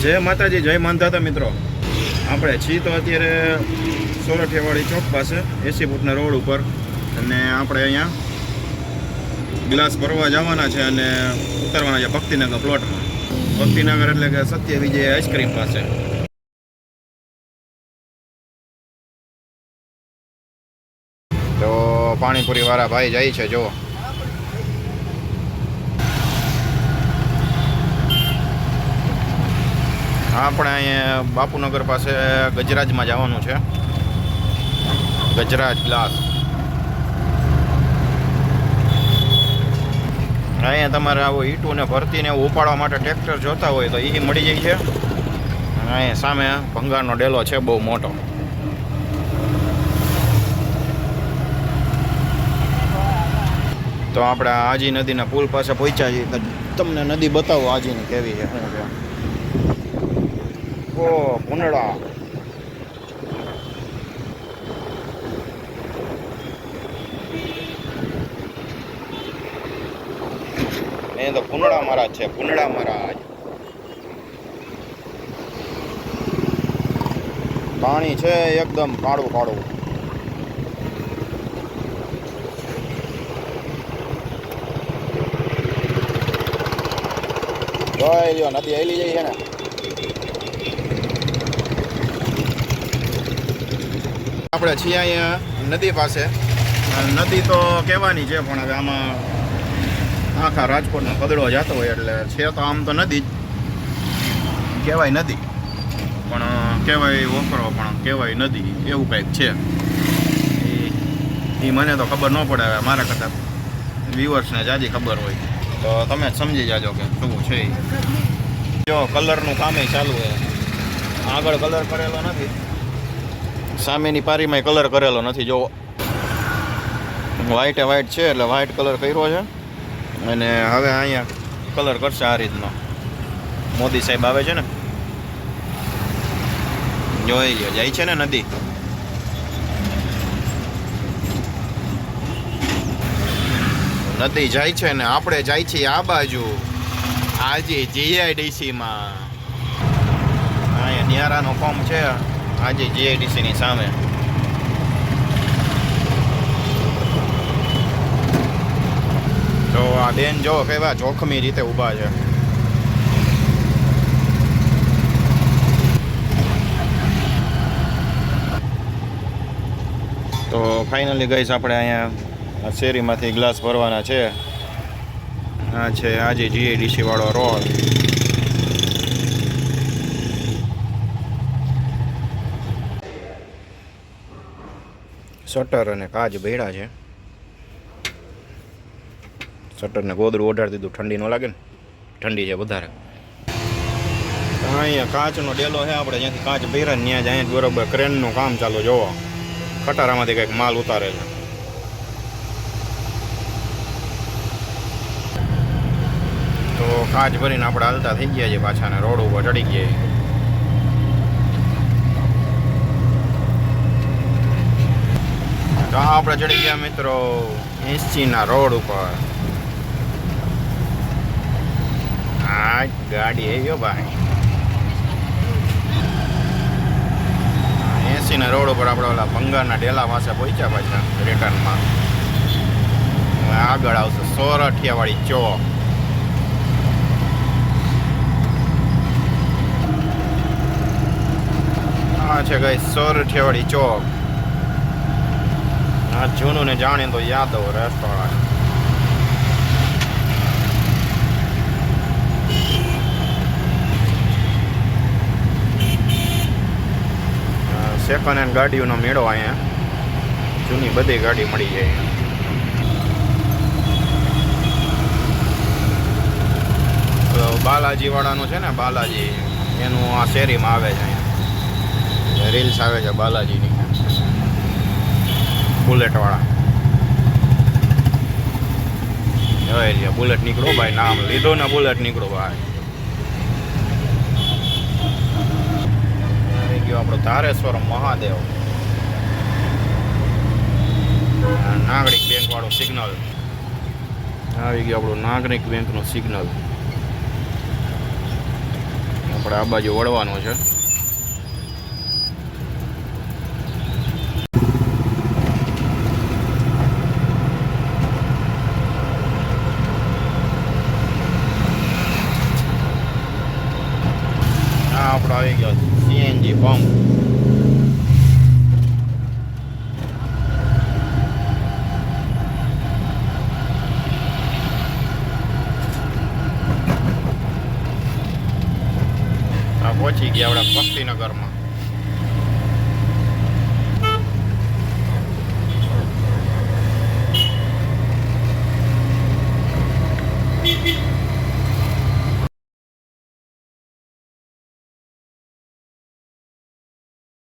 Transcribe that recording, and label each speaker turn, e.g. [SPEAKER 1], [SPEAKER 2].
[SPEAKER 1] જય માતાજી, જય માનધાતા મિત્રો. આપણે છીએ તો અત્યારે સોરઠિયાવાડી ચોક પાસે 80 ફૂટના રોડ ઉપર, અને આપણે અહીંયા ગ્લાસ ભરવા જવાના છે અને ઉતરવાના છે ભક્તિનગર પ્લોટમાં. ભક્તિનગર એટલે કે સત્ય વિજય આઈસ્ક્રીમ પાસે. તો પાણીપુરી વાળા ભાઈ જાય છે, જો આપણે અહીંયા બાપુનગર પાસે ગજરાજમાં જવાનું છે. ગજરાજ ગ્લાસ અહીંયા તમારે આવું ઈંટું ને ભરતીને ઉપાડવા માટે ટ્રેક્ટર જોતા હોય તો એ મળી જાય છે. અહીંયા સામે ભંગારનો ડેલો છે બહુ મોટો. તો આપણે આજી નદીના પુલ પાસે પહોંચ્યા છીએ. તમને નદી બતાવો આજીની કેવી છે. શું છે? ઓ ભૂંડળા, એ તો ભૂંડળા મહારાજ છે. ભૂંડળા મહારાજ. પાણી છે એકદમ કાળું કાળું. જોઈ લ્યો, નદી આવેલી જાય છે ને. આપણે છીએ અહીંયા નદી પાસે. નદી તો કહેવાની છે, પણ હવે આમાં આખા રાજકોટનો કદડો જતો હોય એટલે છે તો આમ તો નદી જ કહેવાય. નદી પણ કહેવાય વફરો, પણ કહેવાય નદી, એવું કંઈક છે. એ મને તો ખબર ન પડે. હવે મારા કરતાં વ્યુઅર્સને જાજી ખબર હોય તો તમે જ સમજી જાજો કે શું છે. જો કલરનું કામ ચાલુ છે. આગળ કલર કરેલો નથી, સામેની પારીમાં કલર કરેલો નથી. જો વ્હાઈટે વ્હાઈટ છે એટલે વ્હાઈટ કલર કર્યો છે, અને હવે અહીંયા કલર કરશે આ રીતનો. મોદી સાહેબ આવે છે ને, જોઈ લ્યો, જાય છે ને નદી. નદી જાય છે ને આપણે જાય છીએ આ બાજુ આજે જીઆઈડીસીમાં. અહીંયા નિયારાનો ફોર્મ છે આજે જીઆઈડીસીની સામે. તો આ બેન જો કેવા જોખમી રીતે ઊભા છે. તો ફાઇનલી ગઈશ આપણે અહીંયા આ શેરીમાંથી ગ્લાસ ભરવાના છે. આ છે આજે જીઆઈડીસી વાળો રોડ. શટર અને કાચ ભેળા છે. શટરને ગોદડું ઓઢાડી દીધું, ઠંડી ન લાગે ને, ઠંડી છે વધારે. અહીંયા કાચનો ડેલો છે. આપણે જ્યાંથી કાચ ભેરા ને ત્યાં જ અહીંયા બરોબર ક્રેનનું કામ ચાલુ. જોવો, ખટારામાંથી કંઈક માલ ઉતારે છે. તો કાચ ભરીને આપણે હાલતા થઈ ગયા છીએ પાછા, ને રોડ ઉપર ચડી ગયા. તો આપણે ચડી ગયા મિત્રો 80ના રોડ ઉપર. આ ગાડી આવ્યો ભાઈ. 80ના રોડ ઉપર આપણે ઓલા ભંગારના ડેલા પાસે પહોંચ્યા પાછા રિટર્નમાં. આગળ આવશે સોરઠિયાવાડી ચોક. આ છે ગઈ સોરઠિયાવાડી ચોક. આ જૂનું ને જાણે તો યાદવ રેસ્ટોરન્ટ. સેકન્ડ હેન્ડ ગાડીઓનો મેળો અહીંયા. જૂની બધી ગાડી મળી જાય. બાલાજી વાળાનું છે ને, બાલાજી એનું આ શેરીમાં આવે છે. અહીંયા રીલ્સ આવે છે બાલાજીની, બુલેટ વાળા. જોઈ બુલેટ નીકળો ભાઈ, નામ લીધો ને બુલેટ નીકળો ભાઈ. આપણો ધારેશ્વર મહાદેવ. નાગરિક બેંક વાળું સિગ્નલ આવી ગયું. આપણું નાગરિક બેંકનું સિગ્નલ. આપણે આ બાજુ વળવાનું છે. આ આપણો આવી ગયો સીએનજી પંપ. પહોંચી ગયા આપણે ભક્તિનગરમાં.